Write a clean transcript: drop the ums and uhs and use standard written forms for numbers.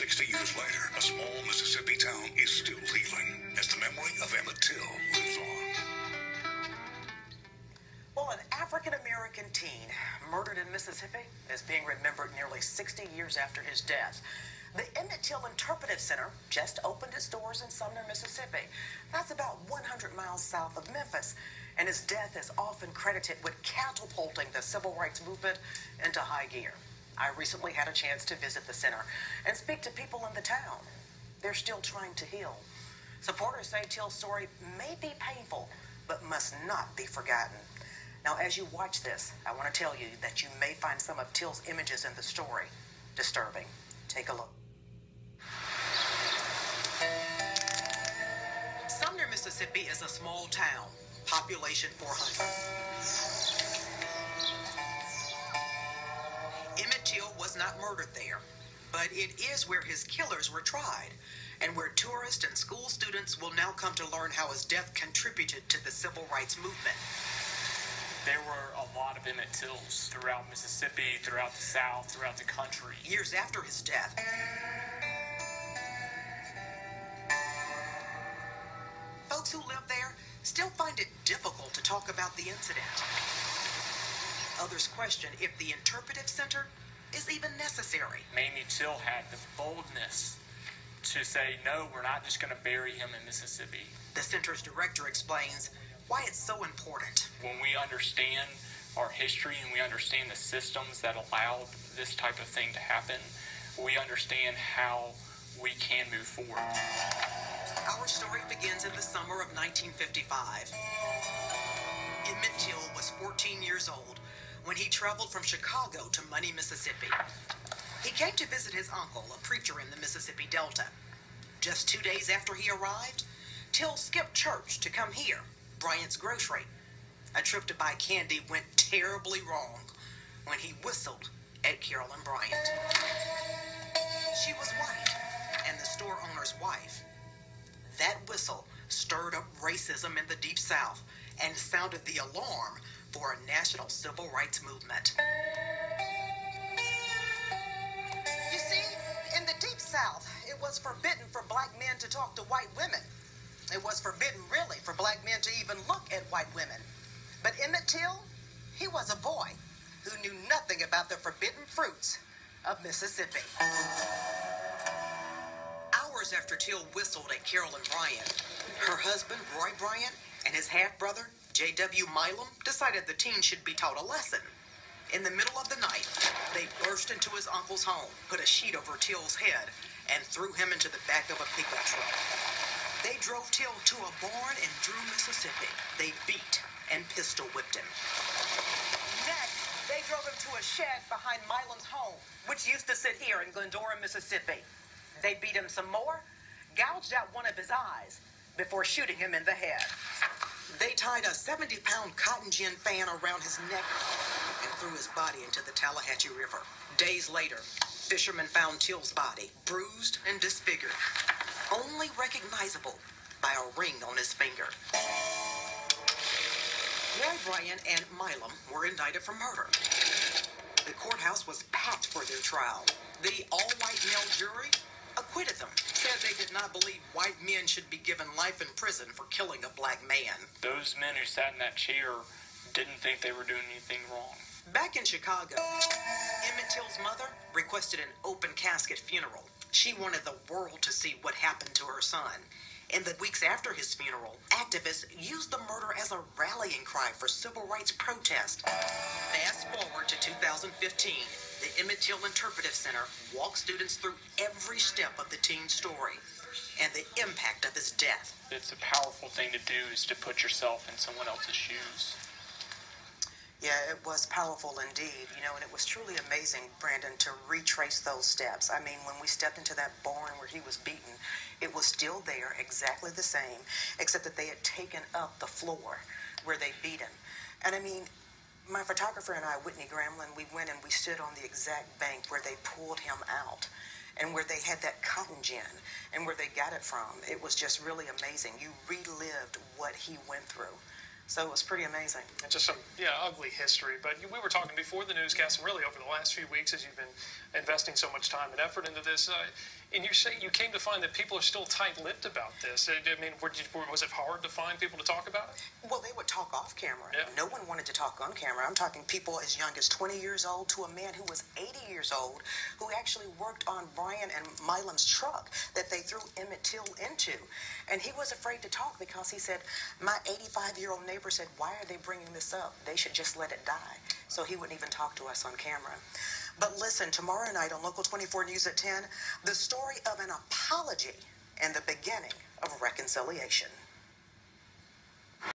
60 years later, a small Mississippi town is still healing as the memory of Emmett Till lives on. Well, an African-American teen murdered in Mississippi is being remembered nearly 60 years after his death. The Emmett Till Interpretive Center just opened its doors in Sumner, Mississippi. That's about 100 miles south of Memphis. And his death is often credited with catapulting the civil rights movement into high gear. I recently had a chance to visit the center and speak to people in the town. They're still trying to heal. Supporters say Till's story may be painful, but must not be forgotten. Now, as you watch this, I want to tell you that you may find some of Till's images in the story disturbing. Take a look. Sumner, Mississippi is a small town, population 400. Emmett Till was not murdered there, but it is where his killers were tried, and where tourists and school students will now come to learn how his death contributed to the civil rights movement. There were a lot of Emmett Tills throughout Mississippi, throughout the South, throughout the country. Years after his death, folks who live there still find it difficult to talk about the incident. Others question if the interpretive center is even necessary. Mamie Till had the boldness to say, no, we're not just going to bury him in Mississippi. The center's director explains why it's so important. When we understand our history and we understand the systems that allowed this type of thing to happen, we understand how we can move forward. Our story begins in the summer of 1955. Emmett Till was 14 years old when he traveled from Chicago to Money, Mississippi. He came to visit his uncle, a preacher in the Mississippi Delta. Just 2 days after he arrived, Till skipped church to come here, Bryant's Grocery. A trip to buy candy went terribly wrong when he whistled at Carolyn Bryant. She was white and the store owner's wife. That whistle stirred up racism in the Deep South and sounded the alarm for a national civil rights movement. You see, in the Deep South, it was forbidden for black men to talk to white women. It was forbidden, really, for black men to even look at white women. But Emmett Till, he was a boy who knew nothing about the forbidden fruits of Mississippi. Hours after Till whistled at Carolyn Bryant, her husband, Roy Bryant, and his half-brother, J.W. Milam, decided the teen should be taught a lesson. In the middle of the night, they burst into his uncle's home, put a sheet over Till's head, and threw him into the back of a pickup truck. They drove Till to a barn in Drew, Mississippi. They beat and pistol whipped him. Next, they drove him to a shed behind Milam's home, which used to sit here in Glendora, Mississippi. They beat him some more, gouged out one of his eyes before shooting him in the head. They tied a 70-pound cotton gin fan around his neck and threw his body into the Tallahatchie River. Days later, fishermen found Till's body, bruised and disfigured, only recognizable by a ring on his finger. Roy Bryant and Milam were indicted for murder. The courthouse was packed for their trial. The all-white male jury acquitted them, said they did not believe white men should be given life in prison for killing a black man. Those men who sat in that chair didn't think they were doing anything wrong. Back in Chicago, Emmett Till's mother requested an open casket funeral. She wanted the world to see what happened to her son. In the weeks after his funeral, activists used the murder as a rallying cry for civil rights protest. Fast forward to 2015, the Emmett Till Interpretive Center walked students through every step of the teen's story and the impact of his death. It's a powerful thing to do, is to put yourself in someone else's shoes. Yeah, it was powerful indeed, and it was truly amazing, Brandon, to retrace those steps. I mean, when we stepped into that barn where he was beaten, it was still there, exactly the same, except that they had taken up the floor where they beat him. And I mean, my photographer and I, Whitney Gramlin, we went and we stood on the exact bank where they pulled him out and where they had that cotton gin and where they got it from. It was just really amazing. You relived what he went through. So it was pretty amazing. And just some, ugly history. But we were talking before the newscast, and really over the last few weeks as you've been investing so much time and effort into this, and you say you came to find that people are still tight-lipped about this. I mean, was it hard to find people to talk about it? Well, they would talk off camera. Yeah. No one wanted to talk on camera. I'm talking people as young as 20 years old to a man who was 80 years old who actually worked on Brian and Milam's truck that they threw Emmett Till into. And he was afraid to talk because he said, my 85-year-old neighbor said, why are they bringing this up? They should just let it die. So he wouldn't even talk to us on camera. But listen, tomorrow night on Local 24 News at 10, the story of an apology and the beginning of reconciliation.